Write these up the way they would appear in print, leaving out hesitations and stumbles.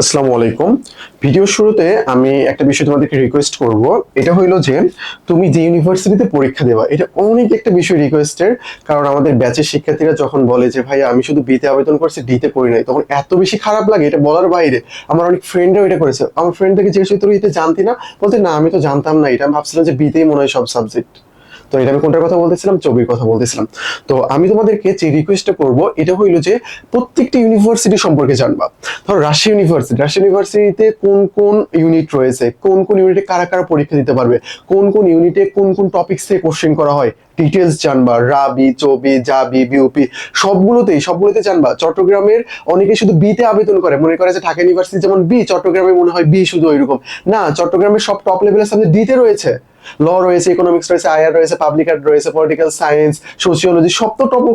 আসসালামু আলাইকুম। ভিডিওর শুরুতে আমি একটা বিষয় তোমাদেরকে রিকোয়েস্ট করব। এটা হইলো যে তুমি যে ইউনিভার্সিটিতে পরীক্ষা দেবা, এটা অনেক একটা বিষয় রিকোয়েস্টের। কারণ আমাদের ব্যাচের শিক্ষার্থীরা যখন বলে যে ভাই আমি শুধু বিতে আবেদন করছি, ডিতে করি নাই, তখন এত বেশি খারাপ লাগে, এটা বলার বাইরে। আমার অনেক ফ্রেন্ডরাও এটা করেছে। আমার ফ্রেন্ডদেরকে জিজ্ঞেস করি তুই এতে জানতি না? বলতে না, আমি তো জানতাম না এটা, আমি ভাবছিলাম যে বিতেই মনে হয় সব সাবজেক্ট। তো এটা আমি কোনটার কথা বলতেছিলাম? চবির কথা বলতেছিলাম। তো আমি তোমাদেরকে যে রিকোয়েস্টটা করব এটা হইলো যে প্রত্যেকটা ইউনিভার্সিটি সম্পর্কে জানবা। ধরো রাজশাহী ইউনিভার্সিটিতে কোন কোন ইউনিট রয়েছে, কোন কোন ইউনিটে কারা কারা পরীক্ষা দিতে পারবে, কোন কোন ইউনিটে কোন কোন টপিকস থেকে কোশ্চেন করা হয়, ডিটেলস জানবা। রাবি, চবি, জাবি, বিউপি সবগুলোতে জানবা। চট্টগ্রামের অনেকে শুধু বিতে আবেদন করে, মনে করে যে ঢাকা ইউনিভার্সিটি যেমন বি, চট্টগ্রামে মনে হয় বি শুধু ওইরকম। না, চট্টগ্রামের সব টপ লেভেলের সাবজেক্ট ডিতে রয়েছে। ল রয়েছে, ইকোনমিক্স রয়েছে, আইআর রয়েছে, পাবলিক আর্ট রয়েছে, পলিটিক্যাল সায়েন্স, সোশিওলজি, সব তো টপ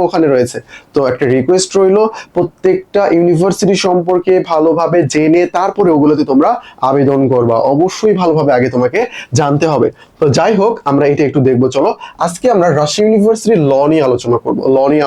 ওখানে রয়েছে। তো একটা রিকোয়েস্ট রইলো, প্রত্যেকটা ইউনিভার্সিটি সম্পর্কে ভালোভাবে জেনে তারপরে ওগুলোতে তোমরা আবেদন করবা। অবশ্যই ভালোভাবে আগে তোমাকে জানতে হবে। তো যাই হোক, আমরা এটা একটু দেখবো। চলো আজকে আমরা রাজশাহী ইউনিভার্সিটির ল নিয়ে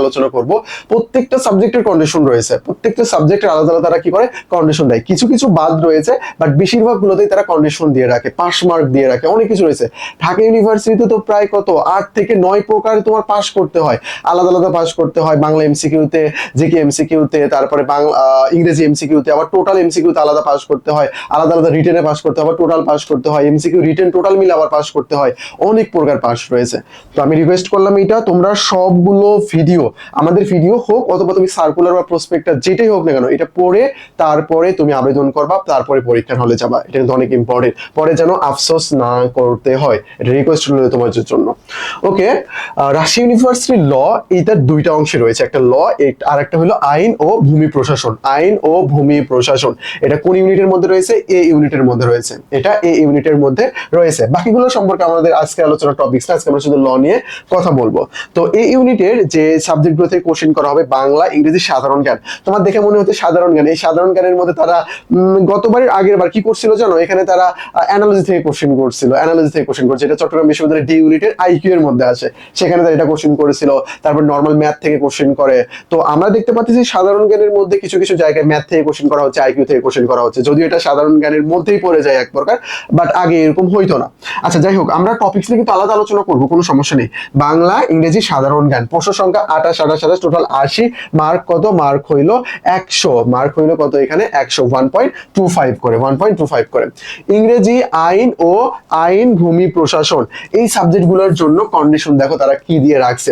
আলোচনা করব। প্রত্যেকটা সাবজেক্টের কন্ডিশন রয়েছে, প্রত্যেকটা সাবজেক্টের আলাদা আলাদা তারা কি করে, কন্ডিশন দেয়। কিছু কিছু বাদ রয়েছে, বাট বেশিরভাগ গুলোতেই তারা কন্ডিশন দিয়ে রাখে, পাস মার্ক দিয়ে রাখে, অনেক কিছু রয়েছে। ঢাকা ইউনিভার্সিটিতে তো প্রায় কত 8 থেকে 9 প্রকার তোমার পাস করতে হয়, আলাদা আলাদা পাস করতে হয়। বাংলা এমসিকিউতে, জিকে এমসিকিউতে, তারপরে বাংলা ইংরেজি এমসিকিউতে, আবার টোটাল এমসিকিউতে আলাদা পাস করতে হয়, আলাদা আলাদা রিটেনে পাস করতে হয়, আবার টোটাল পাস করতে হয়, এমসিকিউ রিটেন টোটাল মিলে আবার পাস করতে হয়। অনেক প্রকার পাস রয়েছে। তো আমি রিকোয়েস্ট করলাম এটা তোমরা সবগুলো ভিডিও, আমাদের ভিডিও হোক অথবা তুমি সার্কুলার বা প্রসপেক্টাস যেটাই হোক না কেন, এটা পড়ে তারপরে তুমি আবেদন করবা, তারপরে পরীক্ষার হলে যাবা। এটা কিন্তু অনেক ইম্পর্টেন্ট, পরে যেন আফসোস না করতে হয়। এটা রিকোয়েস্ট হলো তোমার জন্য। ওকে, রাজশাহী ইউনিভার্সিটি ল, এইটার দুইটা অংশে রয়েছে, একটা ল আর একটা হলো আইন ও ভূমি প্রশাসন। আইন ও ভূমি প্রশাসন এটা কোন ইউনিটের মধ্যে রয়েছে? এ ইউনিটের মধ্যে রয়েছে। এটা এ ইউনিটের মধ্যে রয়েছে। বাকিগুলো সম্পর্কে আমাদের আজকে আলোচনা টপিকস না, আজকে আমরা শুধু ল নিয়ে কথা বলবো। তো এই ইউনিটের যে সাবজেক্টগুলো থেকে কোশ্চেন করা হবে, বাংলা, ইংরেজি, সাধারণ জ্ঞান। তোমার দেখে মনে হচ্ছে সাধারণ জ্ঞান, এই সাধারণ জ্ঞানের মধ্যে তারা গতবারের আগের বার কি করছিল জানো? এখানে তারা অ্যানালজি থেকে কোশ্চেন করছিল, এটা চট্টগ্রাম বিশ্ববিদ্যালয়ের ডি ইউনিটের আইকিউ এর মধ্যে আছে, সেখানে তারা এটা কোশ্চেন করেছিল। তারপর নর্মাল ম্যাথ থেকে কোশ্চেন করে। তো আমরা দেখতে পাচ্ছি যে সাধারণ জ্ঞানের মধ্যে কিছু কিছু জায়গায় ম্যাথ থেকে কোশ্চেন করা হচ্ছে, আইকিউ থেকে কোশ্চেন করা হচ্ছে, যদিও এটা সাধারণ জ্ঞানের মধ্যেই পড়ে যায় এক প্রকার, বাট আগে এরকম হইতো না। আচ্ছা যাই হোক, আমরা টপিকস নিয়ে কিন্তু আলাদা আলোচনা করবো, কোনো সমস্যা নেই। বাংলা, ইংরেজি, সাধারণ জ্ঞান, প্রশ্ন সংখ্যা 28 টোটাল 80। মার্ক কত? মার্ক হইলো 100। মার্ক হইলো কত এখানে? 100, 1.25 করে। ইংরেজি, আইন ও আইন ভূমি প্রশাসন, এই সাবজেক্টগুলোর জন্য কন্ডিশন দেখো তারা কি দিয়ে রাখছে।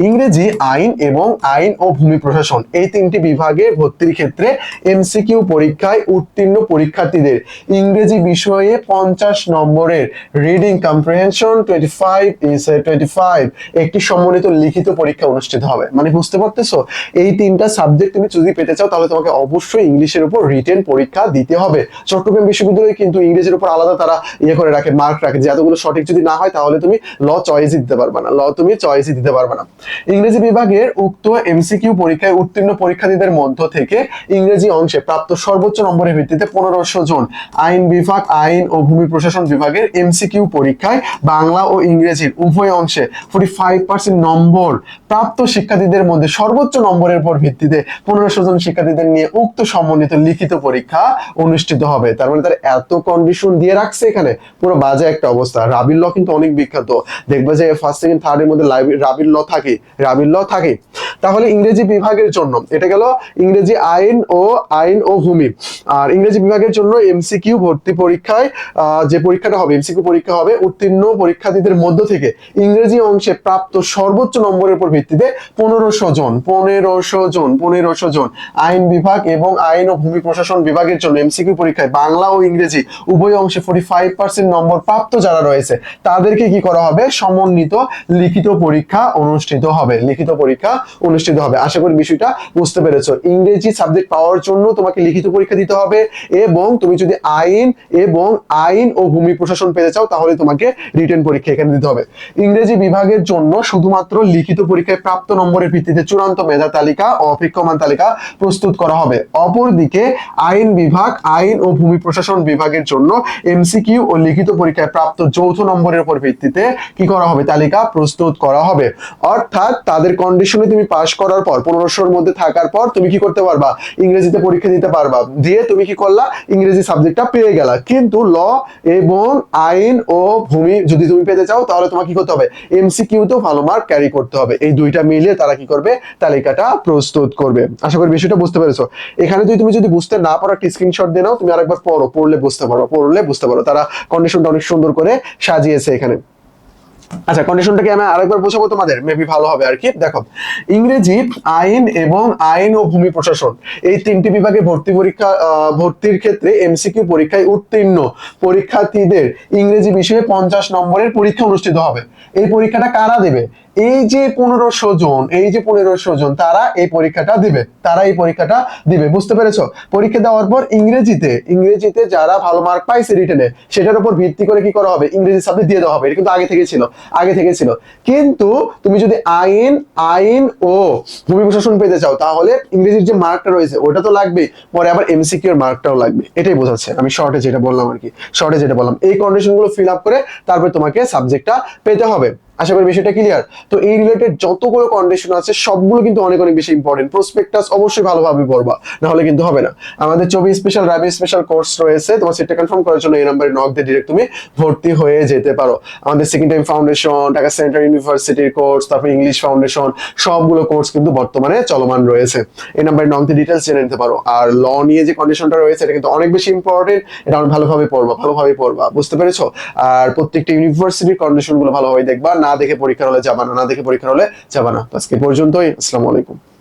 ইংরেজি, আইন এবং আইন ও ভূমি প্রশাসন, এই তিনটি বিভাগে ভর্তির ক্ষেত্রে এমসিকিউ পরীক্ষায় উত্তীর্ণ পরীক্ষার্থীদের ইংরেজি বিষয়ে 50 নম্বরের রিডিং কম্প্রিহেনশন 25 একটি সম্মানিত লিখিত পরীক্ষা অনুষ্ঠিত হবে। মানে বুঝতে পারতেছো, এই তিনটা সাবজেক্ট তুমি যদি পেতে চাও তাহলে তোমাকে অবশ্যই ইংলিশের উপর রিটেন পরীক্ষা দিতে হবে। চট্টগ্রাম বিশ্ববিদ্যালয়ে কিন্তু ইংরেজির উপর আলাদা তারা করে রাখে, মার্ক রাখে, যে এতগুলো সঠিক যদি না হয় তাহলে তুমি ল চয়েসই দিতে পারবে না। ইংরেজি বিভাগের উক্ত এমসিকিউ পরীক্ষায় উত্তীর্ণ পরীক্ষার্থীদের মধ্য থেকে ইংরেজি অংশে প্রাপ্ত সর্বোচ্চ নম্বরের ভিত্তিতে 1500 জন আইন বিভাগ, আইন ও ভূমি প্রশাসন বিভাগের এমসিকিউ পরীক্ষায় বাংলা ও ইংরেজির উভয় অংশে 45% নম্বর প্রাপ্ত শিক্ষার্থীদের মধ্যে সর্বোচ্চ নম্বরের উপর ভিত্তিতে 1500 জন শিক্ষার্থীদের নিয়ে উক্ত সমন্বিত লিখিত পরীক্ষা অনুষ্ঠিত হবে। তার মানে তার এত কন্ডিশন দিয়ে রাখছে এখানে, পুরো বাজে একটা অবস্থা। রাবির ল কিন্তু অনেক বিখ্যাত, দেখবে যে ফার্স্ট সেকেন্ড থার্ড এর মধ্যে রাবির ল থাকে। তাহলে ইংরেজি বিভাগের জন্য এটা গেল ইংরেজি আইন ও ভূমি। আর ইংরেজি বিভাগের জন্য এমসিকিউ ভর্তি পরীক্ষায় যে পরীক্ষাটা হবে, এমসিকিউ পরীক্ষা হবে, উত্তীর্ণ পরীক্ষার্থীদের মধ্য থেকে ইংরেজি অংশে প্রাপ্ত সর্বোচ্চ নম্বরের উপর ভিত্তিতে 1500 জন আইন বিভাগ এবং আইন ও ভূমি প্রশাসন বিভাগের জন্য এমসিকিউ পরীক্ষায় বাংলা ও ইংরেজি উভয় অংশে 45% নম্বর প্রাপ্ত যারা রয়েছে তাদেরকে কি করা হবে? সমন্বিত লিখিত পরীক্ষা অনুষ্ঠিত হবে। আশা করি বিষয়টা বুঝতে পেরেছো। ইংরেজি সাবজেক্ট পাওয়ার জন্য তোমাকে লিখিত পরীক্ষা দিতে হবে, এবং তুমি যদি আইন ও ভূমি প্রশাসন পেতে চাও তাহলে তোমাকে রিটেন পরীক্ষা এখানে দিতে হবে। ইংরেজি বিভাগের জন্য শুধুমাত্র লিখিত পরীক্ষায় প্রাপ্ত নম্বরের ভিত্তিতে চূড়ান্ত মেধা তালিকা ও অপেক্ষমান তালিকা প্রস্তুত করা হবে। অপরদিকে আইন বিভাগ, আইন ও ভূমি প্রশাসন বিভাগের জন্য এমসিকিউ ও লিখিত পরীক্ষা পরীক্ষায় প্রাপ্ত যৌথ নম্বরের উপর ভিত্তিতে কি করা হবে, তালিকা প্রস্তুত করা হবে। অর্থাৎ তাদের কন্ডিশনে তুমি পাস করার পর 1500-র মধ্যে থাকার পর তুমি কি করতে পারবা, ইংরেজিতে পরীক্ষা দিতে পারবা, দিয়ে তুমি কি করলা, ইংরেজি সাবজেক্টটা পেয়ে গেলা। কিন্তু ল এবং আইন ও ভূমি যদি তুমি পেতে চাও তাহলে তোমাকে কি করতে হবে, এমসিকিউতেও ভালো মার্ক ক্যারি করতে হবে। এই দুইটা মিলিয়ে তারা কি করবে, তালিকাটা প্রস্তুত করবে। আশা করি বিষয়টা বুঝতে পেরেছো। এখানে তুমি যদি বুঝতে না পারো একটা স্ক্রিনশট দিয়ে নাও, তুমি আরেকবার পড়ো, পড়লে বুঝতে পারো তারা কন্ডিশনটা অনেক সুন্দর করে সাজিয়েছে এখানে। আচ্ছা, কন্ডিশনটাকে আমি আরেকবার বোঝাবো তোমাদের, মেবি ভালো হবে আর কি। দেখো, ইংরেজি, আইন এবং আইন ও ভূমি প্রশাসন এই তিনটি বিভাগে ভর্তির ক্ষেত্রে এমসিকিউ পরীক্ষায় উত্তীর্ণ পরীক্ষার্থীদের ইংরেজি বিষয়ে 50 নম্বরের পরীক্ষা অনুষ্ঠিত হবে। এই পরীক্ষাটা কারা দেবে, এই যে 1500 জন তারা এই পরীক্ষাটা দিবে, বুঝতে পেরেছো। পরীক্ষা দেওয়ার পর ইংরেজিতে যারা ভালো মার্ক পাইছে রিটেনে, সেটার উপর ভিত্তি করে কি করা হবে, ইংরেজি সাবজেক্ট দিয়ে দেওয়া হবে। এটা কিন্তু আগে থেকে ছিল। কিন্তু তুমি যদি আইন ও ভূমি প্রশাসন পেতে চাও তাহলে ইংরেজির যে মার্কটা রয়েছে ওটা তো লাগবে, পরে আবার এমসিকিউ এর মার্কটাও লাগবে। এটাই বোঝাচ্ছে আমি শর্টে যেটা বললাম। এই কন্ডিশনগুলো ফিল আপ করে তারপর তোমাকে সাবজেক্টটা পেতে হবে। আশা করি বিষয়টা ক্লিয়ার। তো এই রিলেটেড যতগুলো কন্ডিশন আছে সবগুলো কিন্তু অনেক বেশি ইম্পর্টেন্ট। প্রসপেক্টাস অবশ্যই ভালোভাবে পড়বা, না হলে কিন্তু হবে না। আমাদের 24 স্পেশাল রাবি স্পেশাল কোর্স রয়েছে, তোমার সিটটা কনফার্ম করার জন্য এই নম্বরে নক দিয়ে ডিরেক্ট তুমি ভর্তি হয়ে যেতে পারো। আমাদের second time foundation, Dhaka central ইউনিভার্সিটির কোর্স, তারপর ইংলিশ ফাউন্ডেশন, সবগুলো কোর্স কিন্তু বর্তমানে চলমান রয়েছে। এই নম্বরে নক দিয়ে ডিটেলস জেনে নিতে পারো। আর ল নিয়ে যে কন্ডিশনটা রয়েছে এটা কিন্তু অনেক বেশি ইম্পর্টেন্ট, এটা অনেক ভালোভাবে পড়বা, বুঝতে পেরেছো। আর প্রত্যেকটা ইউনিভার্সিটির কন্ডিশন গুলো ভালোভাবে দেখবা, না দেখে পরীক্ষার হলে যাবা না। আজকে পর্যন্তই। আসসালামু আলাইকুম।